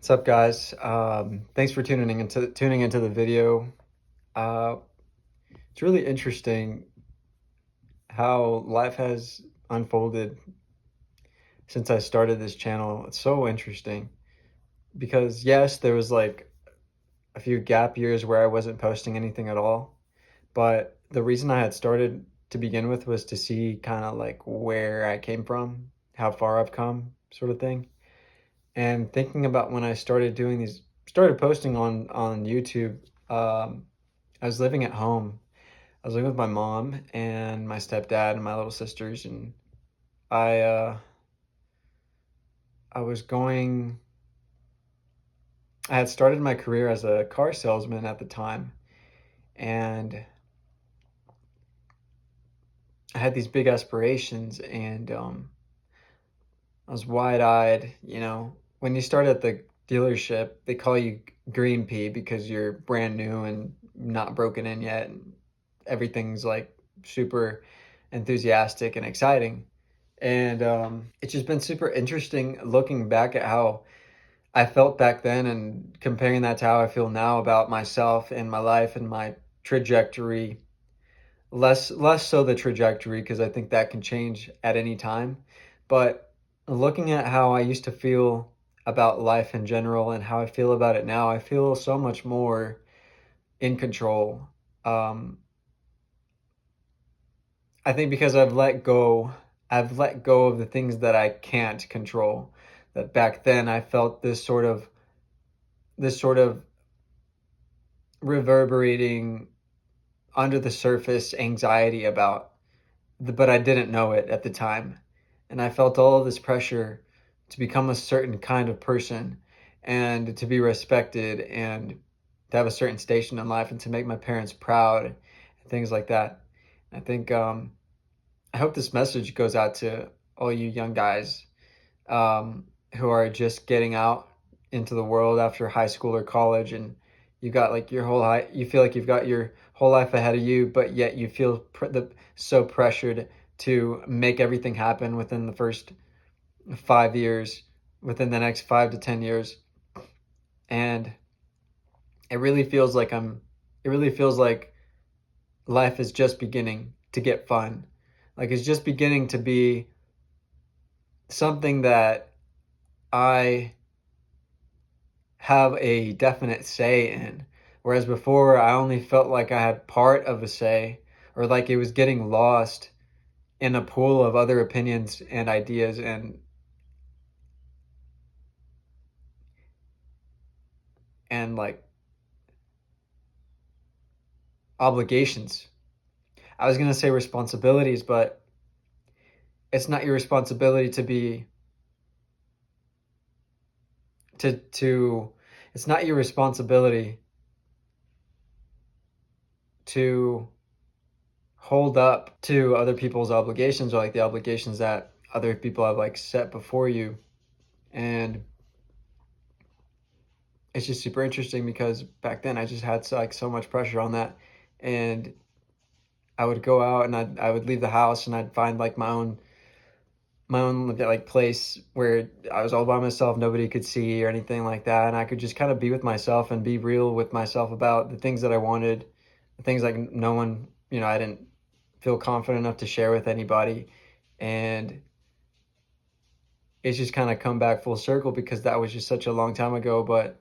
What's up, guys? Thanks for tuning into the video. Uh, it's really interesting how life has unfolded since I started this channel. It's so interesting because yes, there was like a few gap years where I wasn't posting anything at all, but the reason I had started to begin with was to see kind of like where I came from, how far I've come, sort of thing. And thinking about when I started posting on YouTube. I was living at home. I was living with my mom and my stepdad and my little sisters, and I uh, I was going. I had started my career as a car salesman at the time, and I had these big aspirations, and I was wide eyed. When you start at the dealership, they call you green pea because you're brand new and not broken in yet, and everything's like super enthusiastic and exciting. And it's just been super interesting looking back at how I felt back then and comparing that to how I feel now about myself and my life and my trajectory. Less so the trajectory because I think that can change at any time, but looking at how I used to feel about life in general and how I feel about it now, I feel so much more in control. Um, I think because I've let go of the things that I can't control. That back then I felt this sort of reverberating under the surface anxiety but I didn't know it at the time. And I felt all of this pressure to become a certain kind of person and to be respected and to have a certain station in life and to make my parents proud and things like that. I think I hope this message goes out to all you young guys who are just getting out into the world after high school or college, and you got like you feel like you've got your whole life ahead of you, but yet you feel so pressured to make everything happen within the first 5 years, within the next 5 to 10 years, and it really feels like it really feels like life is just beginning to get fun, like it's just beginning to be something that I have a definite say in. Whereas before, I only felt like I had part of a say, or like it was getting lost in a pool of other opinions and ideas and like obligations. I was gonna say responsibilities, but it's not your responsibility to be to it's not your responsibility to hold up to other people's obligations or like the obligations that other people have like set before you. And it's just super interesting because back then I just had so much pressure on that, and I would go out and I would leave the house and I'd find like my own like place where I was all by myself, nobody could see or anything like that, and I could just kind of be with myself and be real with myself about the things that I wanted, the things like no one, I didn't feel confident enough to share with anybody, and it's just kind of come back full circle because that was just such a long time ago, but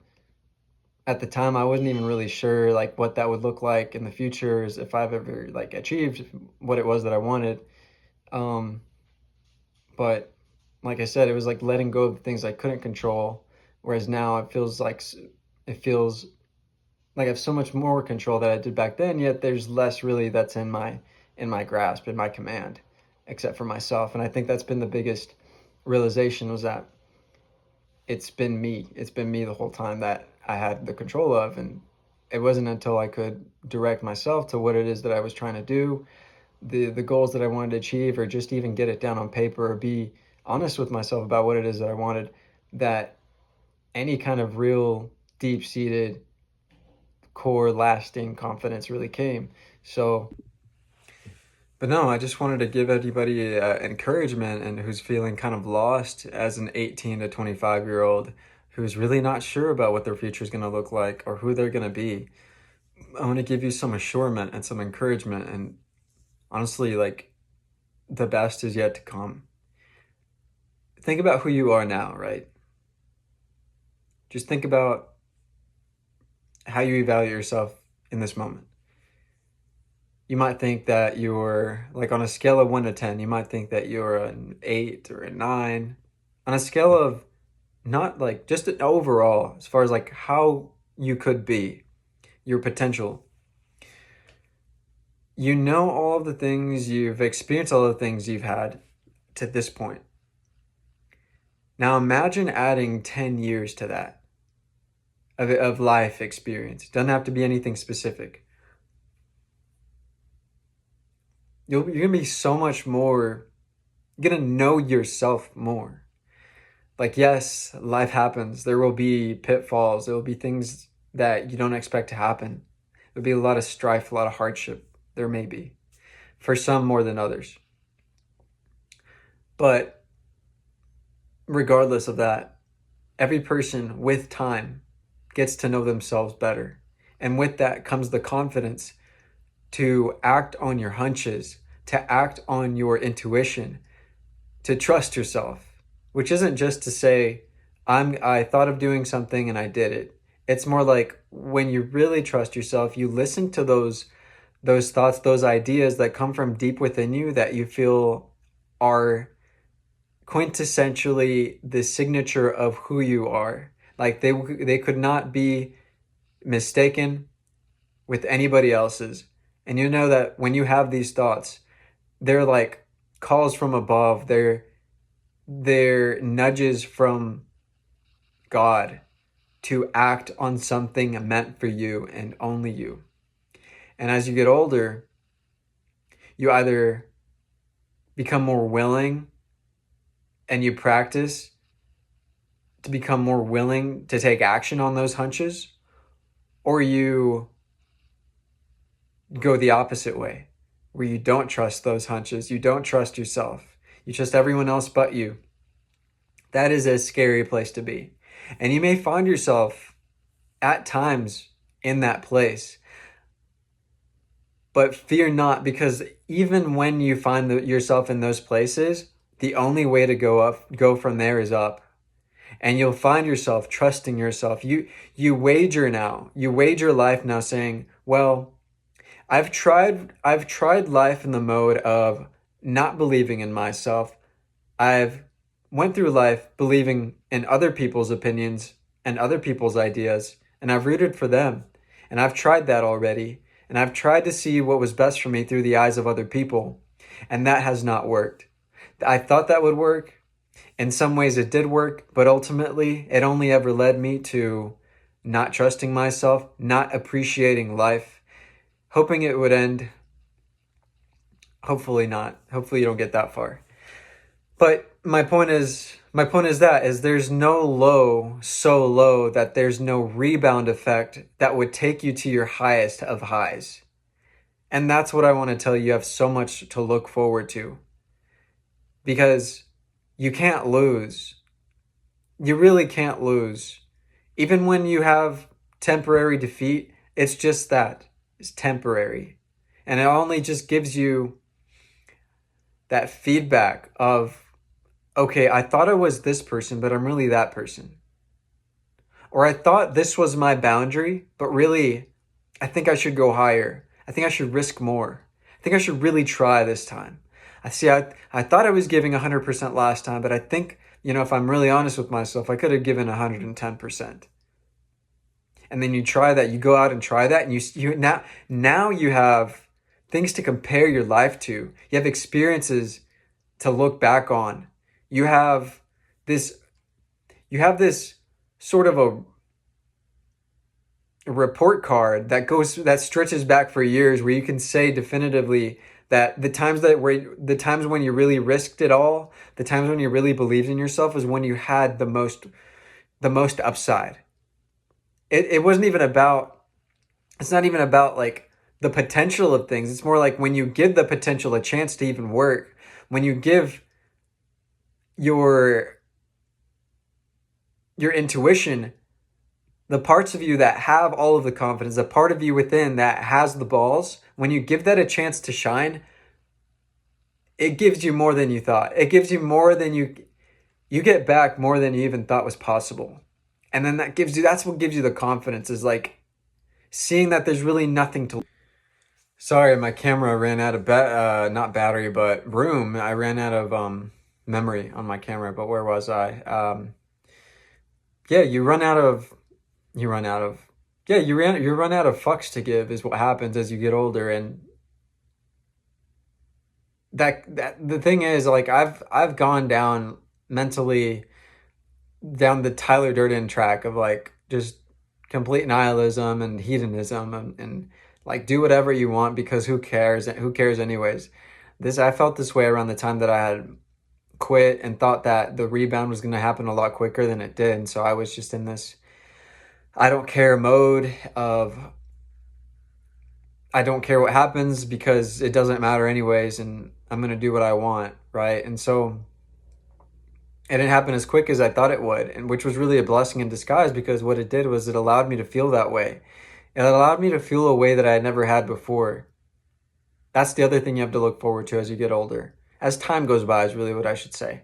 at the time I wasn't even really sure like what that would look like in the future is if I've ever like achieved what it was that I wanted. Um, but like I said, it was like letting go of the things I couldn't control, whereas now it feels like I have so much more control that I did back then, yet there's less really that's in my grasp, in my command, except for myself. And I think that's been the biggest realization was that it's been me the whole time that I had the control of, and it wasn't until I could direct myself to what it is that I was trying to do, the goals that I wanted to achieve, or just even get it down on paper or be honest with myself about what it is that I wanted, that any kind of real deep-seated core lasting confidence really came. So but no, I just wanted to give anybody encouragement and who's feeling kind of lost as an 18 to 25-year-old who's really not sure about what their future is going to look like or who they're going to be, I want to give you some assurance and some encouragement. And honestly, like, the best is yet to come. Think about who you are now, right? Just think about how you evaluate yourself in this moment. You might think that you're, like, on a scale of 1 to 10, you might think that you're an 8 or a 9. On a scale of, not like just an overall, as far as like how you could be, your potential. You know all of the things you've experienced, all the things you've had to this point. Now imagine adding 10 years to that of life experience. It doesn't have to be anything specific. You're gonna be so much more, you're gonna know yourself more. Like, yes, life happens. There will be pitfalls. There will be things that you don't expect to happen. There'll be a lot of strife, a lot of hardship. There may be. For some more than others. But regardless of that, every person with time gets to know themselves better. And with that comes the confidence to act on your hunches, to act on your intuition, to trust yourself, which isn't just to say, I thought of doing something and I did it. It's more like when you really trust yourself, you listen to those thoughts, those ideas that come from deep within you that you feel are quintessentially the signature of who you are. Like they could not be mistaken with anybody else's. And you know that when you have these thoughts, they're like calls from above. They're nudges from God to act on something meant for you and only you. And as you get older, you either become more willing and you practice to become more willing to take action on those hunches, or you go the opposite way, where you don't trust those hunches, you don't trust yourself, you trust everyone else but you. That is a scary place to be. And you may find yourself at times in that place. But fear not, because even when you find yourself in those places, the only way to go from there is up. And you'll find yourself trusting yourself. You wager life now saying, well, I've tried life in the mode of not believing in myself. I've went through life believing in other people's opinions and other people's ideas, and I've rooted for them. And I've tried that already. And I've tried to see what was best for me through the eyes of other people. And that has not worked. I thought that would work. In some ways it did work, but ultimately it only ever led me to not trusting myself, not appreciating life, hoping it would end. Hopefully not. Hopefully you don't get that far. But my point is there's no low so low that there's no rebound effect that would take you to your highest of highs. And that's what I want to tell you. You have so much to look forward to, because you can't lose. You really can't lose. Even when you have temporary defeat, it's just that. It's temporary. And it only just gives you that feedback of, okay, I thought I was this person, but I'm really that person. Or I thought this was my boundary, but really, I think I should go higher. I think I should risk more. I think I should really try this time. I thought I was giving 100% last time, but I think, if I'm really honest with myself, I could have given 110%. And then you try that, you go out and try that, and now you have things to compare your life to. You have experiences to look back on. You have this sort of a report card that stretches back for years, where you can say definitively that the times when you really risked it all, the times when you really believed in yourself, was when you had the most upside. It's not even about like the potential of things. It's more like when you give the potential a chance to even work, when you give your your intuition, the parts of you that have all of the confidence, the part of you within that has the balls, when you give that a chance to shine, it gives you more than you thought. It gives you more than you get back more than you even thought was possible. And then that's what gives you the confidence, is like seeing that there's really nothing to. Sorry, my camera ran out of not battery, but room. I ran out of memory on my camera, but where was I? Yeah, you run out of you run out of yeah, you run out of fucks to give is what happens as you get older. And that the thing is, like, I've gone down mentally down the Tyler Durden track of like just complete nihilism and hedonism, and like do whatever you want because who cares? Who cares anyways? I felt this way around the time that I had quit and thought that the rebound was going to happen a lot quicker than it did. And so I was just in this I don't care mode of I don't care what happens because it doesn't matter anyways, and I'm going to do what I want, right? And so it didn't happen as quick as I thought it would, and which was really a blessing in disguise, because what it did was it allowed me to feel that way. It allowed me to feel a way that I had never had before. That's the other thing you have to look forward to as you get older. As time goes by is really what I should say.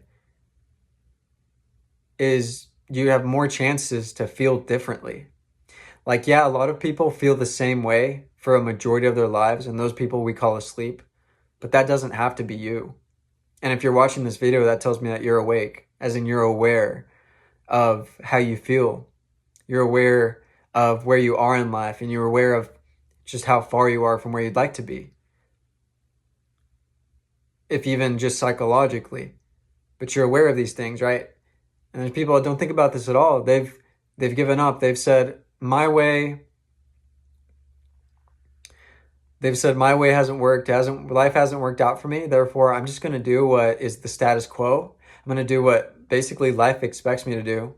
Is you have more chances to feel differently. Like, yeah, a lot of people feel the same way for a majority of their lives, and those people we call asleep, but that doesn't have to be you. And if you're watching this video, that tells me that you're awake, as in you're aware of how you feel. You're aware of where you are in life, and you're aware of just how far you are from where you'd like to be. If even just psychologically. But you're aware of these things, right? And there's people that don't think about this at all. They've given up. They've said, my way hasn't worked. Life hasn't worked out for me. Therefore, I'm just going to do what is the status quo. I'm going to do what basically life expects me to do,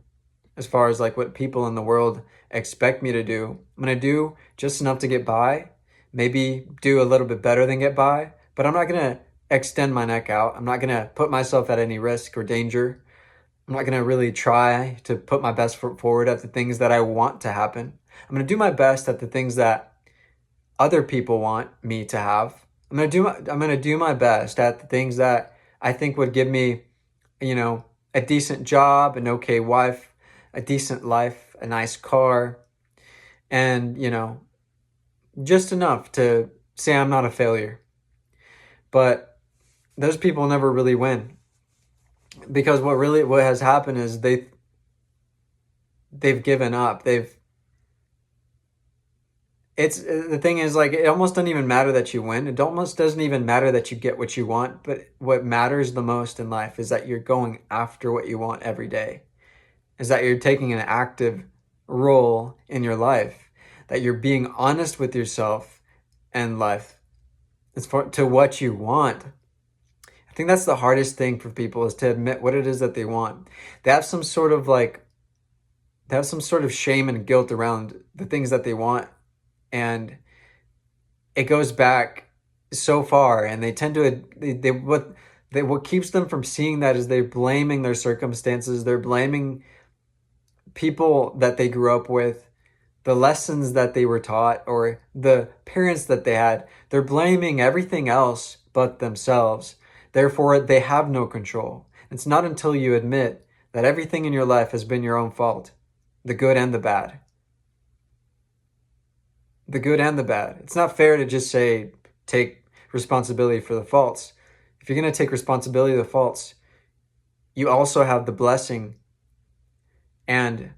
as far as like what people in the world expect me to do. I'm going to do just enough to get by, maybe do a little bit better than get by, but I'm not going to extend my neck out. I'm not going to put myself at any risk or danger. I'm not going to really try to put my best foot forward at the things that I want to happen. I'm going to do my best at the things that other people want me to have. I'm going to do my best at the things that I think would give me, a decent job, an okay wife, a decent life, a nice car, and, just enough to say I'm not a failure. But those people never really win, because what has happened is they've given up. The thing is, like, it almost doesn't even matter that you win. It almost doesn't even matter that you get what you want. But what matters the most in life is that you're going after what you want every day, is that you're taking an active role in your life, that you're being honest with yourself and life to what you want. I think that's the hardest thing for people, is to admit what it is that they want. They have some sort of shame and guilt around the things that they want. And it goes back so far, and they tend to, what keeps them from seeing that is they're blaming their circumstances. They're blaming people that they grew up with, the lessons that they were taught, or the parents that they had. They're blaming everything else but themselves. Therefore, they have no control. It's not until you admit that everything in your life has been your own fault, the good and the bad. The good and the bad. It's not fair to just say, take responsibility for the faults. If you're going to take responsibility for the faults, you also have the blessing and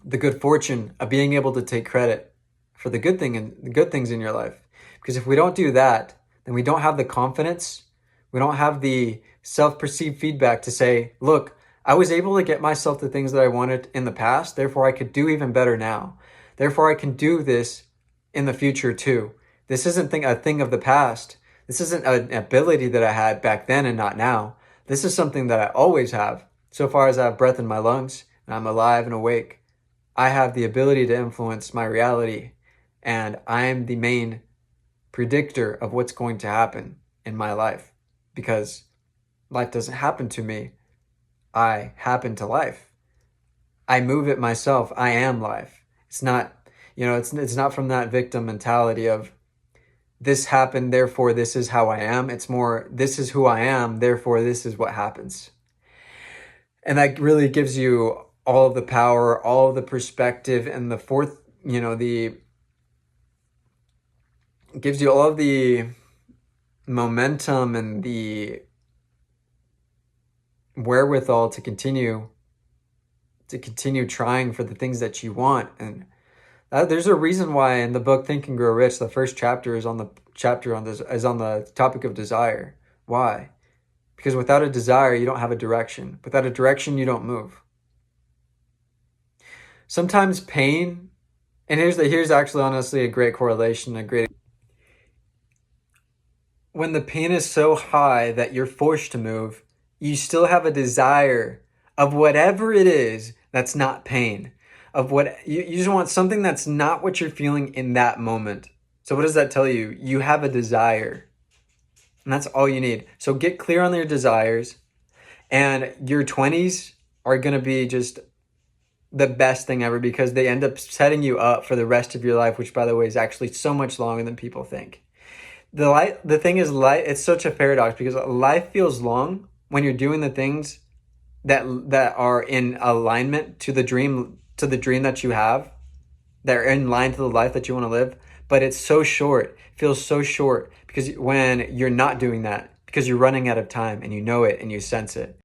the good fortune of being able to take credit for the good thing and the good things in your life. Because if we don't do that, then we don't have the confidence. We don't have the self-perceived feedback to say, look, I was able to get myself the things that I wanted in the past. Therefore, I could do even better now. Therefore, I can do this in the future too. This isn't a thing of the past. This isn't an ability that I had back then and not now. This is something that I always have. So far as I have breath in my lungs and I'm alive and awake, I have the ability to influence my reality. And I am the main predictor of what's going to happen in my life, because life doesn't happen to me. I happen to life. I move it myself. I am life. It's not, it's not from that victim mentality of this happened, therefore this is how I am. It's more, this is who I am, therefore this is what happens. And that really gives you all of the power, all of the perspective, and the fourth, gives you all of the momentum and the wherewithal to continue trying for the things that you want. And there's a reason why in the book Think and Grow Rich, the first chapter is on the topic of desire. Why? Because without a desire, you don't have a direction. Without a direction, you don't move. Sometimes pain, and here's actually honestly a great correlation, when the pain is so high that you're forced to move, you still have a desire of whatever it is that's not pain. Of what you just want something that's not what you're feeling in that moment. So what does that tell you? You have a desire. And that's all you need. So get clear on your desires. And your 20s are going to be just the best thing ever because they end up setting you up for the rest of your life, which, by the way, is actually so much longer than people think. The thing is, life, it's such a paradox because life feels long when you're doing the things that are in alignment to the dream that you have, that are in line to the life that you want to live. But it's so short, feels so short because when you're not doing that, because you're running out of time and you know it and you sense it.